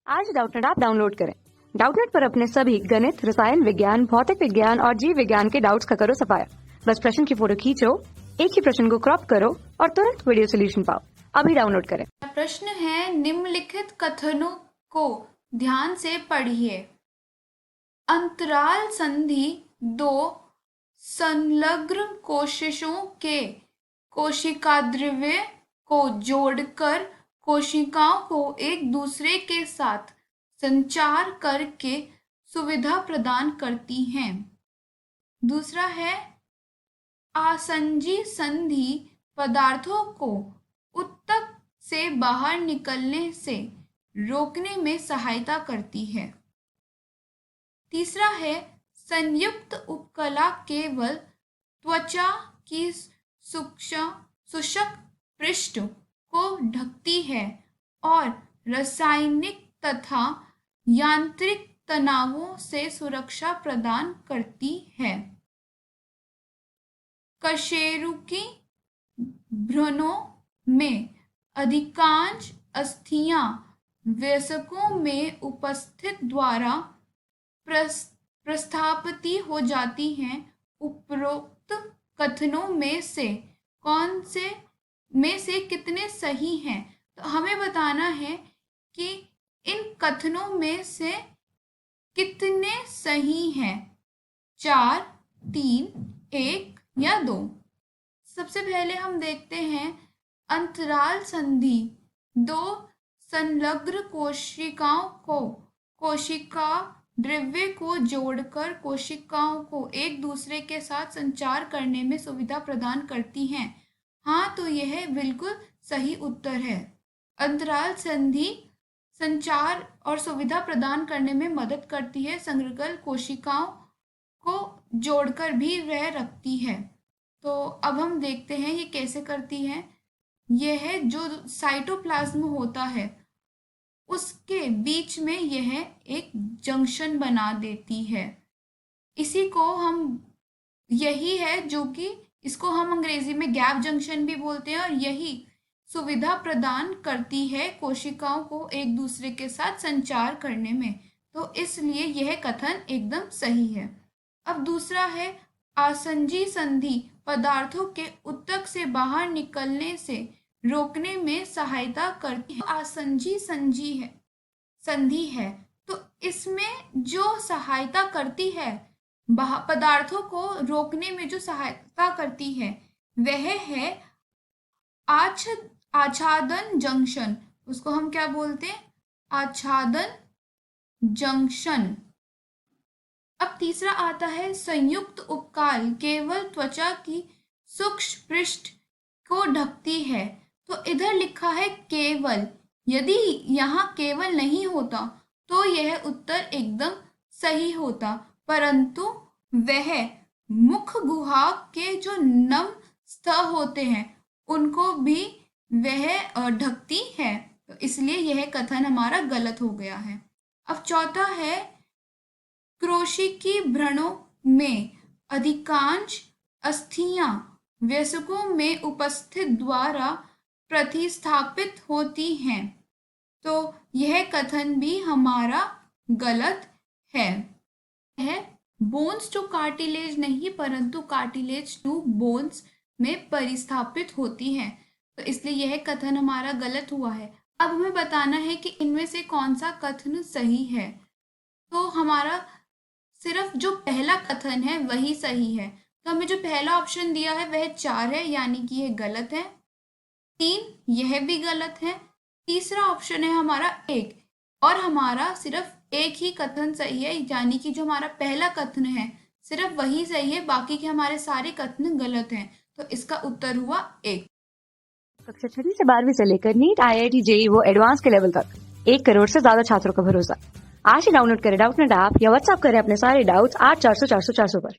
आज Doubtnut app download करें। Doubtnut पर अपने सभी गणित, रसायन विज्ञान, भौतिक विज्ञान और जीव विज्ञान के डाउट्स का करो सफाया। बस प्रश्न की फोटो खींचो, एक ही प्रश्न को क्रॉप करो और तुरंत वीडियो सोल्यूशन पाओ। अभी डाउनलोड करें। प्रश्न है, निम्नलिखित कथनों को ध्यान से पढ़िए। अंतराल संधि दो संलग्न कोशिकाओं के कोशिकाद्रव्य को जोड़कर कोशिकाओं को एक दूसरे के साथ संचार करके सुविधा प्रदान करती हैं। दूसरा है, आसंजी संधि पदार्थों को ऊतक से बाहर निकलने से रोकने में सहायता करती है। तीसरा है, संयुक्त उपकला केवल त्वचा की शुष्क पृष्ठ को ढकती है और रासायनिक तथा यांत्रिक तनावों से सुरक्षा प्रदान करती है। कशेरुकी भ्रूणों में अधिकांश अस्थियां वयस्कों में उपस्थित द्वारा प्रस्थापित हो जाती हैं। उपरोक्त कथनों में से कौन से में से कितने सही हैं? तो हमें बताना है कि इन कथनों में से कितने सही हैं, 4, 3, 1 या 2। सबसे पहले हम देखते हैं अंतराल संधि दो संलग्न कोशिकाओं को कोशिका द्रव्य को जोड़कर कोशिकाओं को एक दूसरे के साथ संचार करने में सुविधा प्रदान करती हैं। हाँ, तो यह बिल्कुल सही उत्तर है। अंतराल संधि संचार और सुविधा प्रदान करने में मदद करती है। संलग्न कोशिकाओं को जोड़कर भी वह रखती है। तो अब हम देखते हैं ये कैसे करती है। यह जो साइटोप्लाज्म होता है उसके बीच में यह एक जंक्शन बना देती है। इसी को हम यही है जो कि इसको हम अंग्रेजी में गैप जंक्शन भी बोलते हैं और यही सुविधा प्रदान करती है कोशिकाओं को एक दूसरे के साथ संचार करने में। तो इसलिए यह कथन एकदम सही है। अब दूसरा है, आसंजी संधि पदार्थों के ऊतक से बाहर निकलने से रोकने में सहायता करती है। आसंजी संधि है तो इसमें जो सहायता करती है पदार्थों को रोकने में जो सहायता करती है वह है आच्छादन जंक्शन। उसको हम क्या बोलते हैं? आच्छादन जंक्शन। अब तीसरा आता है, संयुक्त उपकाल केवल त्वचा की सूक्ष्म पृष्ठ को ढकती है। तो इधर लिखा है केवल। यदि यहाँ केवल नहीं होता तो यह उत्तर एकदम सही होता, परंतु वह मुख गुहा के जो नम स्तर होते हैं उनको भी वह ढकती है। तो इसलिए यह कथन हमारा गलत हो गया है। अब चौथा है, क्रोशिकी भ्रूणों में अधिकांश अस्थियां वयस्कों में उपस्थित द्वारा प्रतिस्थापित होती हैं। तो यह कथन भी हमारा गलत है। बोन्स टू कार्टिलेज नहीं परंतु कार्टिलेज टू बोन्स में परिस्थापित होती हैं। तो इसलिए यह कथन हमारा गलत हुआ है। अब हमें बताना है कि इनमें से कौन सा कथन सही है। तो हमारा सिर्फ जो पहला कथन है वही सही है। तो हमें जो पहला ऑप्शन दिया है वह 4 है, यानी कि यह गलत है। 3 यह भी गलत है। तीसरा ऑप्शन है हमारा 1 और हमारा सिर्फ एक ही कथन सही है, यानी कि जो हमारा पहला कथन है सिर्फ वही सही है, बाकी के हमारे सारे कथन गलत हैं। तो इसका उत्तर हुआ 1। कक्षा 6 से 12वीं से लेकर नीट, IIT, JEE वो एडवांस के लेवल तक 1 करोड़ से ज्यादा छात्रों का भरोसा। आज ही डाउनलोड करें डाउटनेट ऐप या व्हाट्सएप करें अपने सारे डाउट्स 8400 400 400 पर।